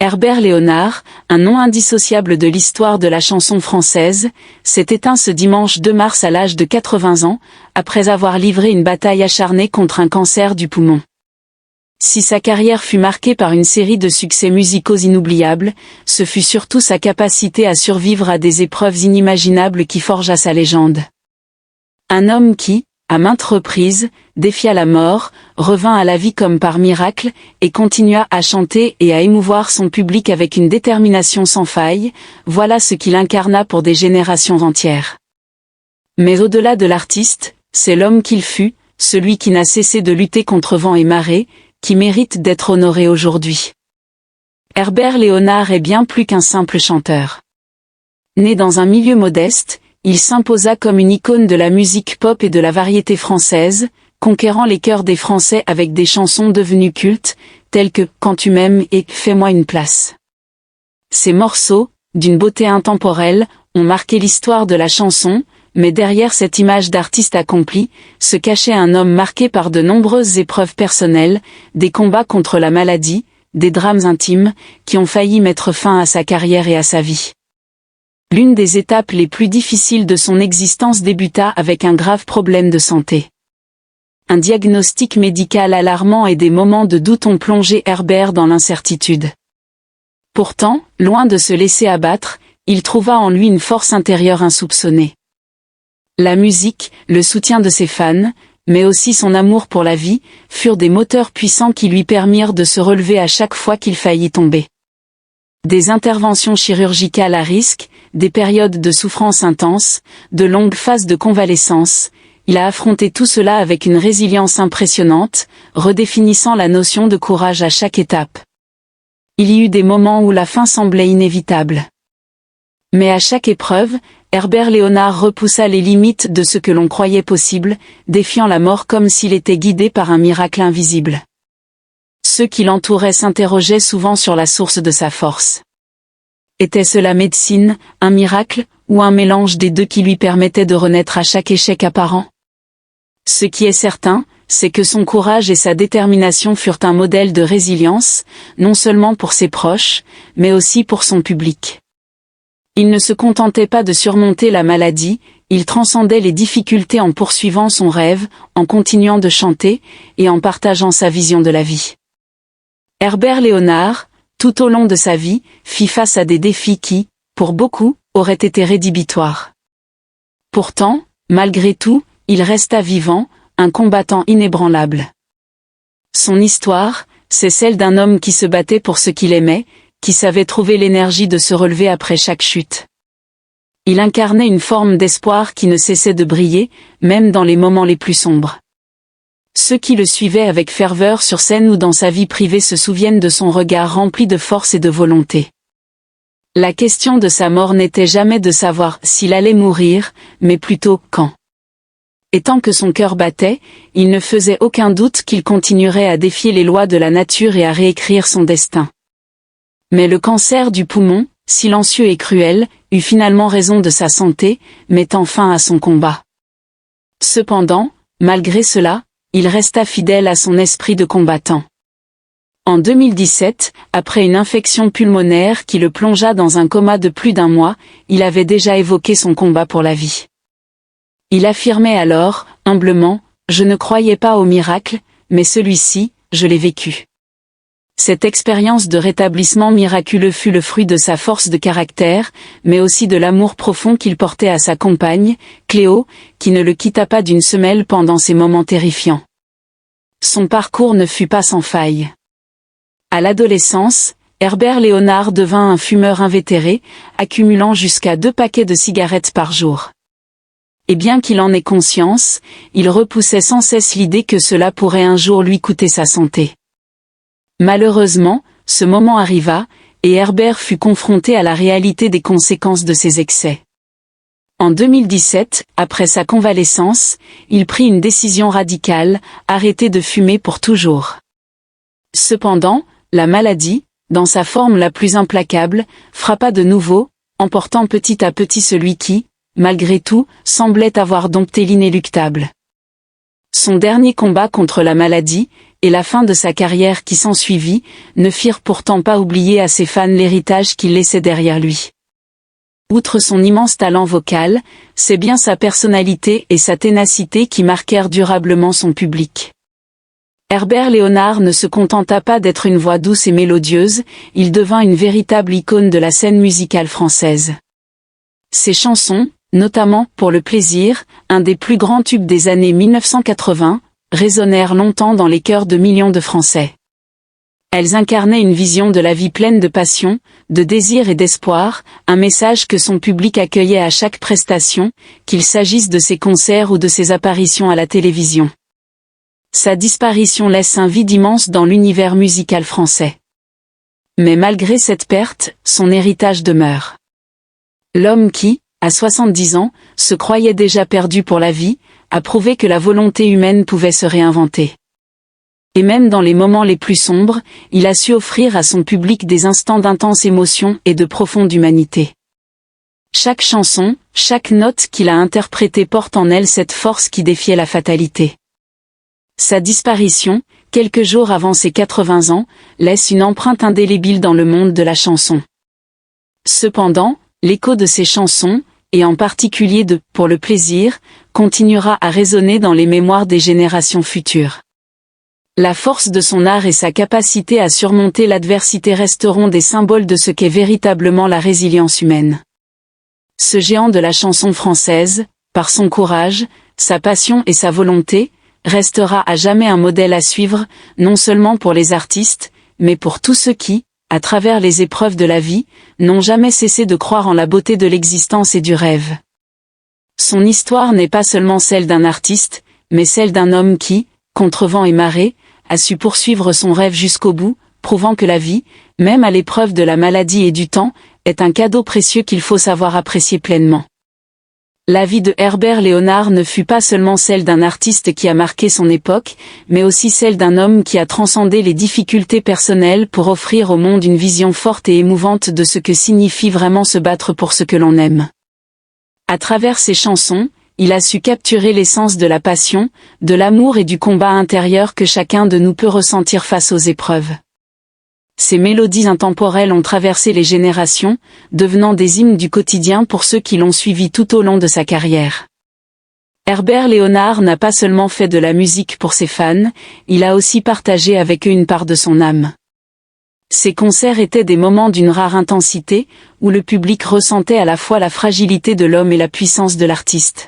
Herbert Léonard, un nom indissociable de l'histoire de la chanson française, s'est éteint ce dimanche 2 mars à l'âge de 80 ans, après avoir livré une bataille acharnée contre un cancer du poumon. Si sa carrière fut marquée par une série de succès musicaux inoubliables, ce fut surtout sa capacité à survivre à des épreuves inimaginables qui forgea sa légende. Un homme qui, à maintes reprises, défia la mort, revint à la vie comme par miracle, et continua à chanter et à émouvoir son public avec une détermination sans faille, voilà ce qu'il incarna pour des générations entières. Mais au-delà de l'artiste, c'est l'homme qu'il fut, celui qui n'a cessé de lutter contre vent et marée, qui mérite d'être honoré aujourd'hui. Herbert Léonard est bien plus qu'un simple chanteur. Né dans un milieu modeste, il s'imposa comme une icône de la musique pop et de la variété française, conquérant les cœurs des Français avec des chansons devenues cultes, telles que « Quand tu m'aimes » et « Fais-moi une place ». Ces morceaux, d'une beauté intemporelle, ont marqué l'histoire de la chanson, mais derrière cette image d'artiste accompli, se cachait un homme marqué par de nombreuses épreuves personnelles, des combats contre la maladie, des drames intimes, qui ont failli mettre fin à sa carrière et à sa vie. L'une des étapes les plus difficiles de son existence débuta avec un grave problème de santé. Un diagnostic médical alarmant et des moments de doute ont plongé Herbert dans l'incertitude. Pourtant, loin de se laisser abattre, il trouva en lui une force intérieure insoupçonnée. La musique, le soutien de ses fans, mais aussi son amour pour la vie, furent des moteurs puissants qui lui permirent de se relever à chaque fois qu'il faillit tomber. Des interventions chirurgicales à risque, des périodes de souffrance intense, de longues phases de convalescence, il a affronté tout cela avec une résilience impressionnante, redéfinissant la notion de courage à chaque étape. Il y eut des moments où la fin semblait inévitable. Mais à chaque épreuve, Herbert Léonard repoussa les limites de ce que l'on croyait possible, défiant la mort comme s'il était guidé par un miracle invisible. Ceux qui l'entouraient s'interrogeaient souvent sur la source de sa force. Était-ce la médecine, un miracle, ou un mélange des deux qui lui permettait de renaître à chaque échec apparent? Ce qui est certain, c'est que son courage et sa détermination furent un modèle de résilience, non seulement pour ses proches, mais aussi pour son public. Il ne se contentait pas de surmonter la maladie, il transcendait les difficultés en poursuivant son rêve, en continuant de chanter, et en partageant sa vision de la vie. Herbert Léonard, tout au long de sa vie, fit face à des défis qui, pour beaucoup, auraient été rédhibitoires. Pourtant, malgré tout, il resta vivant, un combattant inébranlable. Son histoire, c'est celle d'un homme qui se battait pour ce qu'il aimait, qui savait trouver l'énergie de se relever après chaque chute. Il incarnait une forme d'espoir qui ne cessait de briller, même dans les moments les plus sombres. Ceux qui le suivaient avec ferveur sur scène ou dans sa vie privée se souviennent de son regard rempli de force et de volonté. La question de sa mort n'était jamais de savoir s'il allait mourir, mais plutôt quand. Et tant que son cœur battait, il ne faisait aucun doute qu'il continuerait à défier les lois de la nature et à réécrire son destin. Mais le cancer du poumon, silencieux et cruel, eut finalement raison de sa santé, mettant fin à son combat. Cependant, malgré cela, il resta fidèle à son esprit de combattant. En 2017, après une infection pulmonaire qui le plongea dans un coma de plus d'1 mois, il avait déjà évoqué son combat pour la vie. Il affirmait alors, humblement, « Je ne croyais pas au miracle, mais celui-ci, je l'ai vécu. » Cette expérience de rétablissement miraculeux fut le fruit de sa force de caractère, mais aussi de l'amour profond qu'il portait à sa compagne, Cléo, qui ne le quitta pas d'une semelle pendant ces moments terrifiants. Son parcours ne fut pas sans faille. À l'adolescence, Herbert Léonard devint un fumeur invétéré, accumulant jusqu'à 2 paquets de cigarettes par jour. Et bien qu'il en ait conscience, il repoussait sans cesse l'idée que cela pourrait un jour lui coûter sa santé. Malheureusement, ce moment arriva, et Herbert fut confronté à la réalité des conséquences de ses excès. En 2017, après sa convalescence, il prit une décision radicale, arrêter de fumer pour toujours. Cependant, la maladie, dans sa forme la plus implacable, frappa de nouveau, emportant petit à petit celui qui, malgré tout, semblait avoir dompté l'inéluctable. Son dernier combat contre la maladie, et la fin de sa carrière qui s'ensuivit, ne firent pourtant pas oublier à ses fans l'héritage qu'il laissait derrière lui. Outre son immense talent vocal, c'est bien sa personnalité et sa ténacité qui marquèrent durablement son public. Herbert Léonard ne se contenta pas d'être une voix douce et mélodieuse, il devint une véritable icône de la scène musicale française. Ses chansons, notamment « Pour le plaisir », un des plus grands tubes des années 1980, résonnèrent longtemps dans les cœurs de millions de Français. Elles incarnaient une vision de la vie pleine de passion, de désir et d'espoir, un message que son public accueillait à chaque prestation, qu'il s'agisse de ses concerts ou de ses apparitions à la télévision. Sa disparition laisse un vide immense dans l'univers musical français. Mais malgré cette perte, son héritage demeure. L'homme qui, à 70 ans, se croyait déjà perdu pour la vie, a prouvé que la volonté humaine pouvait se réinventer. Et même dans les moments les plus sombres, il a su offrir à son public des instants d'intense émotion et de profonde humanité. Chaque chanson, chaque note qu'il a interprétée porte en elle cette force qui défiait la fatalité. Sa disparition, quelques jours avant ses 80 ans, laisse une empreinte indélébile dans le monde de la chanson. Cependant, l'écho de ses chansons, et en particulier de « Pour le plaisir », continuera à résonner dans les mémoires des générations futures. La force de son art et sa capacité à surmonter l'adversité resteront des symboles de ce qu'est véritablement la résilience humaine. Ce géant de la chanson française, par son courage, sa passion et sa volonté, restera à jamais un modèle à suivre, non seulement pour les artistes, mais pour tous ceux qui, à travers les épreuves de la vie, n'ont jamais cessé de croire en la beauté de l'existence et du rêve. Son histoire n'est pas seulement celle d'un artiste, mais celle d'un homme qui, contre vent et marée, a su poursuivre son rêve jusqu'au bout, prouvant que la vie, même à l'épreuve de la maladie et du temps, est un cadeau précieux qu'il faut savoir apprécier pleinement. La vie de Herbert Léonard ne fut pas seulement celle d'un artiste qui a marqué son époque, mais aussi celle d'un homme qui a transcendé les difficultés personnelles pour offrir au monde une vision forte et émouvante de ce que signifie vraiment se battre pour ce que l'on aime. À travers ses chansons, il a su capturer l'essence de la passion, de l'amour et du combat intérieur que chacun de nous peut ressentir face aux épreuves. Ces mélodies intemporelles ont traversé les générations, devenant des hymnes du quotidien pour ceux qui l'ont suivi tout au long de sa carrière. Herbert Léonard n'a pas seulement fait de la musique pour ses fans, il a aussi partagé avec eux une part de son âme. Ses concerts étaient des moments d'une rare intensité, où le public ressentait à la fois la fragilité de l'homme et la puissance de l'artiste.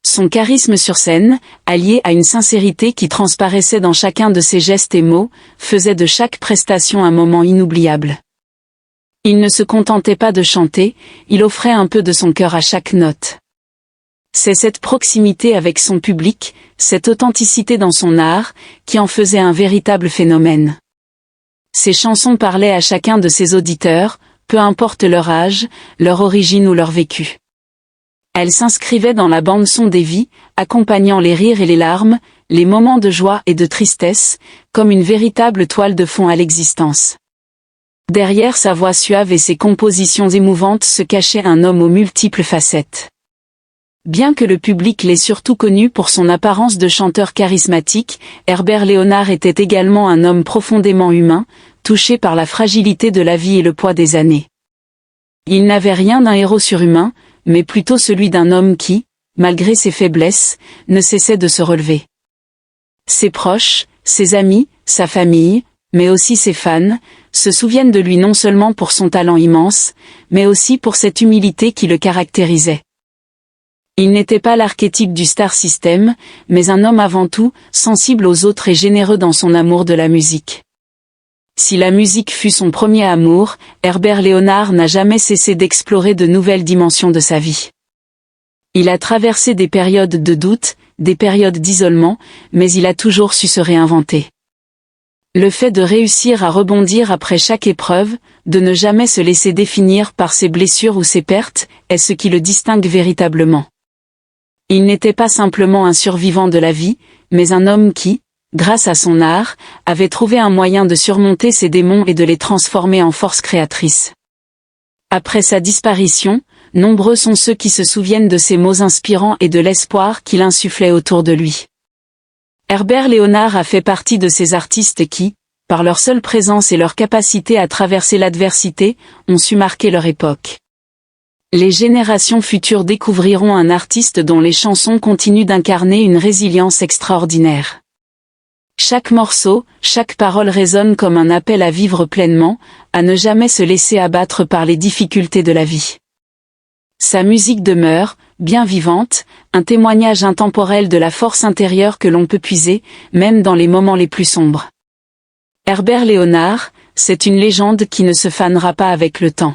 Son charisme sur scène, allié à une sincérité qui transparaissait dans chacun de ses gestes et mots, faisait de chaque prestation un moment inoubliable. Il ne se contentait pas de chanter, il offrait un peu de son cœur à chaque note. C'est cette proximité avec son public, cette authenticité dans son art, qui en faisait un véritable phénomène. Ses chansons parlaient à chacun de ses auditeurs, peu importe leur âge, leur origine ou leur vécu. Elle s'inscrivait dans la bande-son des vies, accompagnant les rires et les larmes, les moments de joie et de tristesse, comme une véritable toile de fond à l'existence. Derrière sa voix suave et ses compositions émouvantes se cachait un homme aux multiples facettes. Bien que le public l'ait surtout connu pour son apparence de chanteur charismatique, Herbert Léonard était également un homme profondément humain, touché par la fragilité de la vie et le poids des années. Il n'avait rien d'un héros surhumain, mais plutôt celui d'un homme qui, malgré ses faiblesses, ne cessait de se relever. Ses proches, ses amis, sa famille, mais aussi ses fans, se souviennent de lui non seulement pour son talent immense, mais aussi pour cette humilité qui le caractérisait. Il n'était pas l'archétype du star system, mais un homme avant tout, sensible aux autres et généreux dans son amour de la musique. Si la musique fut son premier amour, Herbert Léonard n'a jamais cessé d'explorer de nouvelles dimensions de sa vie. Il a traversé des périodes de doute, des périodes d'isolement, mais il a toujours su se réinventer. Le fait de réussir à rebondir après chaque épreuve, de ne jamais se laisser définir par ses blessures ou ses pertes, est ce qui le distingue véritablement. Il n'était pas simplement un survivant de la vie, mais un homme qui, grâce à son art, avait trouvé un moyen de surmonter ses démons et de les transformer en force créatrice. Après sa disparition, nombreux sont ceux qui se souviennent de ses mots inspirants et de l'espoir qu'il insufflait autour de lui. Herbert Léonard a fait partie de ces artistes qui, par leur seule présence et leur capacité à traverser l'adversité, ont su marquer leur époque. Les générations futures découvriront un artiste dont les chansons continuent d'incarner une résilience extraordinaire. Chaque morceau, chaque parole résonne comme un appel à vivre pleinement, à ne jamais se laisser abattre par les difficultés de la vie. Sa musique demeure, bien vivante, un témoignage intemporel de la force intérieure que l'on peut puiser, même dans les moments les plus sombres. Herbert Léonard, c'est une légende qui ne se fanera pas avec le temps.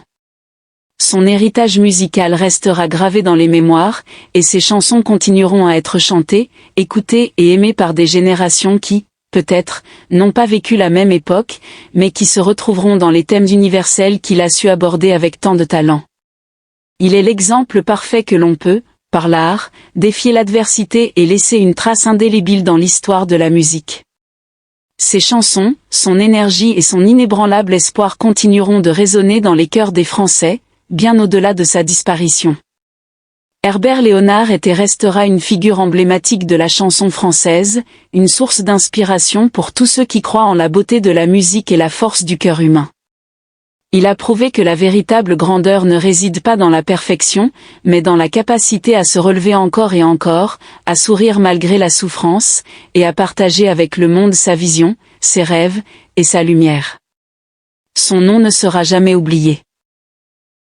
Son héritage musical restera gravé dans les mémoires, et ses chansons continueront à être chantées, écoutées et aimées par des générations qui, peut-être, n'ont pas vécu la même époque, mais qui se retrouveront dans les thèmes universels qu'il a su aborder avec tant de talent. Il est l'exemple parfait que l'on peut, par l'art, défier l'adversité et laisser une trace indélébile dans l'histoire de la musique. Ses chansons, son énergie et son inébranlable espoir continueront de résonner dans les cœurs des Français, bien au-delà de sa disparition. Herbert Léonard est et restera une figure emblématique de la chanson française, une source d'inspiration pour tous ceux qui croient en la beauté de la musique et la force du cœur humain. Il a prouvé que la véritable grandeur ne réside pas dans la perfection, mais dans la capacité à se relever encore et encore, à sourire malgré la souffrance, et à partager avec le monde sa vision, ses rêves, et sa lumière. Son nom ne sera jamais oublié.